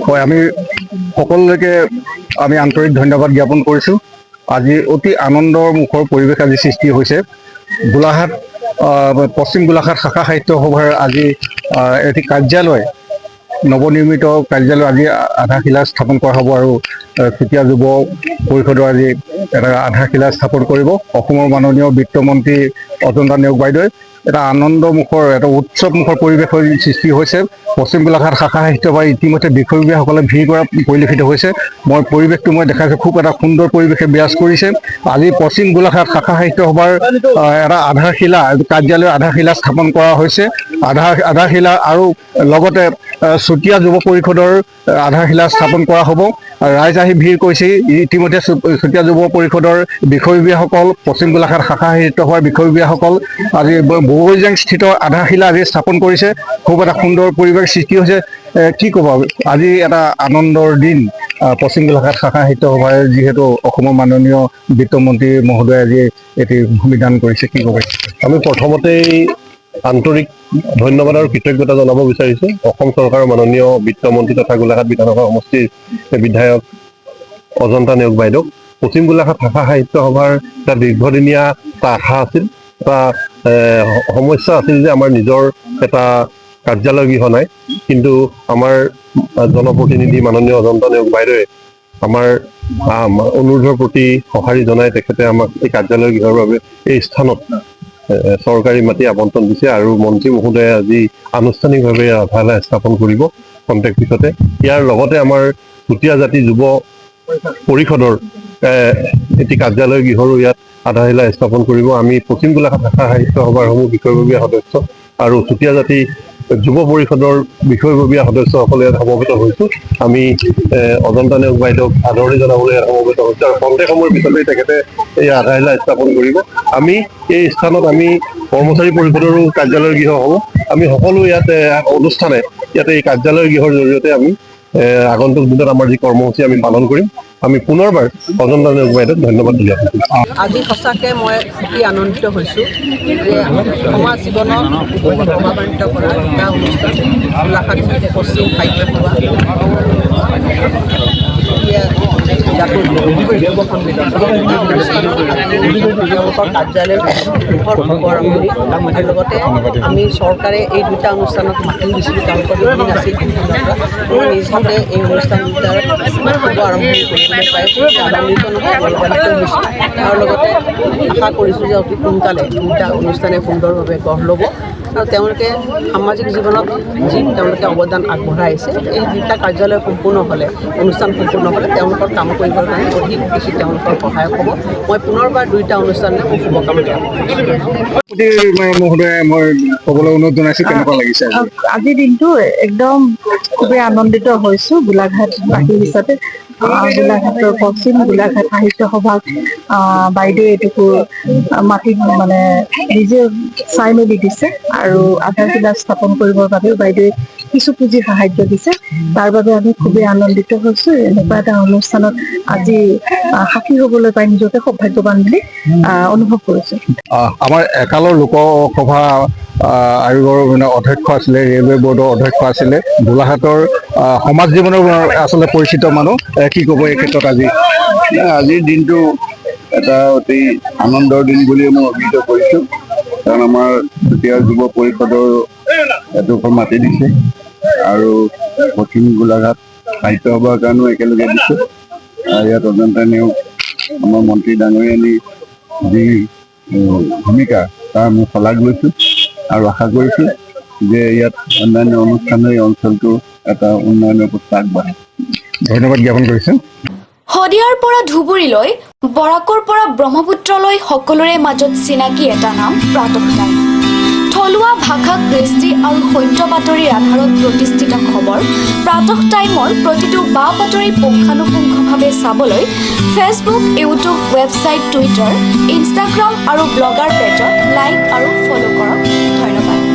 হয়, আমি সকলোকে আমি আন্তৰিক ধন্যবাদ জ্ঞাপন কৰিছোঁ। আজি অতি আনন্দৰ মুখৰ পৰিৱেশ আজি সৃষ্টি হৈছে। গোলাঘাট পশ্চিম গোলাঘাট শাখা সাহিত্য সভাৰ আজি এটি কাৰ্যালয়, নৱনিৰ্মিত কাৰ্যালয় আজি আধাৰশিলা স্থাপন কৰা হ'ব আৰু চুতীয়া যুৱ পৰিষদৰ আজি এটা আধাৰশিলা স্থাপন কৰিব অসমৰ মাননীয় বিত্তমন্ত্ৰী অজন্তা নেওগ বাইদেৱে। এটা আনন্দমুখৰ এটা উৎসৱমুখৰ পৰিৱেশৰ সৃষ্টি হৈছে। পশ্চিম গোলাঘাট শাখা সাহিত্য সভাৰ ইতিমধ্যে বিষয়ববীয়াসকলে ভিৰ কৰা পৰিলক্ষিত হৈছে। পৰিৱেশটো মই দেখাইছোঁ, খুব এটা সুন্দৰ পৰিৱেশে বিৰাজ কৰিছে। আজি পশ্চিম গোলাঘাট শাখা সাহিত্য সভাৰ এটা আধাৰশিলা কাৰ্যালয়ৰ আধাৰশিলা স্থাপন কৰা হৈছে। আধাৰশিলা আৰু লগতে চুতীয়া যুৱ পৰিষদৰ আধাৰশিলা স্থাপন কৰা হ'ব। ৰাইজ আহি ভিৰ কৰিছে। ইতিমধ্যে চুতীয়া যুৱ পৰিষদৰ বিষয়ববীয়াসকল, পশ্চিম গোলাঘাট শাখা সাহিত্য সভাৰ বিষয়ববীয়াসকল আজি বগৈজাং স্থিত আধাৰশিলা আজি স্থাপন কৰিছে। খুব এটা সুন্দৰ পৰিৱেশ সৃষ্টি হৈছে। কি ক'ব, আজি এটা আনন্দৰ দিন। পশ্চিম গোলাঘাট শাখা সাহিত্য সভাই যিহেতু অসমৰ মাননীয় বিত্তমন্ত্ৰী মহোদয়ে আজি এটি ভূমি দান কৰিছে, কি ক'ব? আমি প্ৰথমতেই আন্তৰিক ধন্যবাদ আৰু কৃতজ্ঞতা জনাব বিচাৰিছোঁ অসম চৰকাৰৰ মাননীয় বিত্তমন্ত্ৰী তথা গোলাঘাট বিধানসভা সমষ্টিৰ বিধায়ক অজন্তা নেওগ বাইদেউক। পশ্চিম গোলাঘাট শাখা সাহিত্য সভাৰ এটা দীৰ্ঘদিনীয়া এটা আশা আছিল, এটা সমস্যা আছিল যে আমাৰ নিজৰ এটা কাৰ্যালয় গৃহ নাই। কিন্তু আমাৰ জনপ্ৰতিনিধি মাননীয় অজন্তা নেওগ বাইদেৱে আমাৰ অনুৰোধৰ প্ৰতি সঁহাৰি জনাই তেখেতে আমাক এই কাৰ্যালয় গৃহৰ বাবে এই স্থানত চৰকাৰী মাটি আবণ্টন দিছে আৰু মন্ত্ৰী মহোদয়ে আজি আনুষ্ঠানিকভাৱে আধাৰশিলা স্থাপন কৰিব খন্তেক পিছতে। ইয়াৰ লগতে আমাৰ চুতীয়া জাতি যুৱ পৰিষদৰ এটি কাৰ্যালয় গৃহৰো ইয়াত আধাৰশিলা স্থাপন কৰিব। আমি পশ্চিম গোলাঘাট শাখা সাহিত্য সভাৰ সমূহ বিষয়ববীয়া সদস্য আৰু চুতীয়া জাতি যুৱ পৰিষদৰ বিষয়ববীয়া সদস্যসকলে ইয়াত সমবেত হৈছোঁ। আমি অজন্তা নেওগ বাইদেউক আদৰণি জনাবলৈ ইয়াত সমবেত হৈছোঁ আৰু খন্তেক সময়ৰ পিছতেই তেখেতে এই আধাৰশিলা স্থাপন কৰিব। আমি এই স্থানত আমি কৰ্মচাৰী পৰিষদৰো কাৰ্যালয় গৃহ হ'ব। আমি সকলো ইয়াত অনুষ্ঠানে ইয়াতে এই কাৰ্যালয় গৃহৰ জৰিয়তে আমি আগন্তুক দিনত আমাৰ যি কৰ্মসূচী আমি পালন কৰিম। আমি পুনৰবাৰ অজন্তা নেওগ বাইদেউক ধন্যবাদ জ্ঞাপন কৰিছোঁ। আজি সঁচাকৈ মই অতি আনন্দিত হৈছোঁ যে সমাজ জীৱনত প্ৰভাৱান্বিত কৰা এটা অনুষ্ঠান গোলাঘাট পশ্চিম সাহিত্য সভা তেওঁলোকৰ কাৰ্যালয় আৰম্ভণি আৰু লগতে আমি চৰকাৰে এই দুটা অনুষ্ঠানত মাতি দিছিলোঁ। তেওঁলোকৰ দিন আছিল নিজ হাতে এই অনুষ্ঠান দুটাৰ শুভ আৰম্ভণি কৰিবলৈ পাই আনন্দিত নহয় গৌৰৱান্বিত হৈছোঁ। আৰু লগতে আশা কৰিছোঁ যে অতি সোনকালে দুটা অনুষ্ঠানে সুন্দৰভাৱে গঢ় ল'ব আৰু তেওঁলোকে সামাজিক জীৱনত যি তেওঁলোকে অৱদান আগবঢ়াই আহিছে এই দুটা কাৰ্যালয় সম্পূৰ্ণ হ'লে, অনুষ্ঠান সম্পূৰ্ণ হ'লে তেওঁলোকৰ কাম কৰিবৰ কাৰণে অধিক বেছি তেওঁলোকৰ সহায়ক হ'ব। মই পুনৰবাৰ দুইটা অনুষ্ঠানলৈ খুব শুভকামনা মহোদয়ে মই ক'বলৈ অনুৰোধ জনাইছোঁ, কেনেকুৱা লাগিছে? আজিৰ দিনটো একদম খুবেই আনন্দিত হৈছোঁ গোলাঘাটবাসী হিচাপে। গোলাঘাটৰ পশ্চিম গোলাঘাট সাহিত্য সভাক বাইদেৱে এইটোকো মাটিত মানে নিজে চাই মেলি দিছে আৰু আধাৰশিলা স্থাপন কৰিবৰ বাবেও বাইদেৱে কিছু পুঁজি সাহায্য দিছে। তাৰ বাবে আমি খুবেই আনন্দিত হৈছোঁ। এনেকুৱা এটা অনুষ্ঠানত আজি সাক্ষী হ'বলৈ পাই নিজকে সৌভাগ্যৱান বুলি অনুভৱ কৰিছোঁ। আমাৰ একালৰ লোকসভা আয়োগৰ অধ্যক্ষ আছিলে, ৰেলৱে বৰ্ডৰ অধ্যক্ষ আছিলে, গোলাঘাটৰ সমাজ জীৱনৰ আচলতে পৰিচিত মানুহ। কি ক'ব এই ক্ষেত্ৰত? আজিৰ দিনটো এটা অতি আনন্দৰ দিন বুলি মই অভিহিত কৰিছোঁ, কাৰণ আমাৰ চুতীয়া যুৱ পৰিষদৰ এডোখৰ মাটি দিছে আৰু পশ্চিম গোলাঘাট সাহিত্য সভাৰ কাৰণেও একেলগে দিছে। ইয়াত অজন্তা নেওগ আমাৰ মন্ত্ৰী ডাঙৰীয়ানী যি ভূমিকা তাৰ মই শলাগ লৈছোঁ আৰু আশা কৰিছোঁ যে ইয়াত অন্যান্য অনুষ্ঠানে এই অঞ্চলটো এটা উন্নয়নৰ পথত আগবাঢ়ে। ধন্যবাদ জ্ঞাপন কৰিছোঁ। শদিয়াৰ পৰা ধুবুৰীলৈ, বৰাকৰ পৰা ব্ৰহ্মপুত্ৰলৈ সকলোৰে মাজত চিনাকি এটা নাম প্ৰাতঃ টাইম। থলুৱা ভাষা, কৃষ্টি আৰু সত্য বাতৰিৰ আধাৰত প্ৰতিষ্ঠিত খবৰ প্ৰাতঃ টাইমৰ প্ৰতিটো বা বাতৰি পুংখানুপুংখভাৱে চাবলৈ Facebook, YouTube, website, Twitter, Instagram আৰু ব্লগাৰ পেজত লাইক আৰু ফ'ল' কৰক। ধন্যবাদ।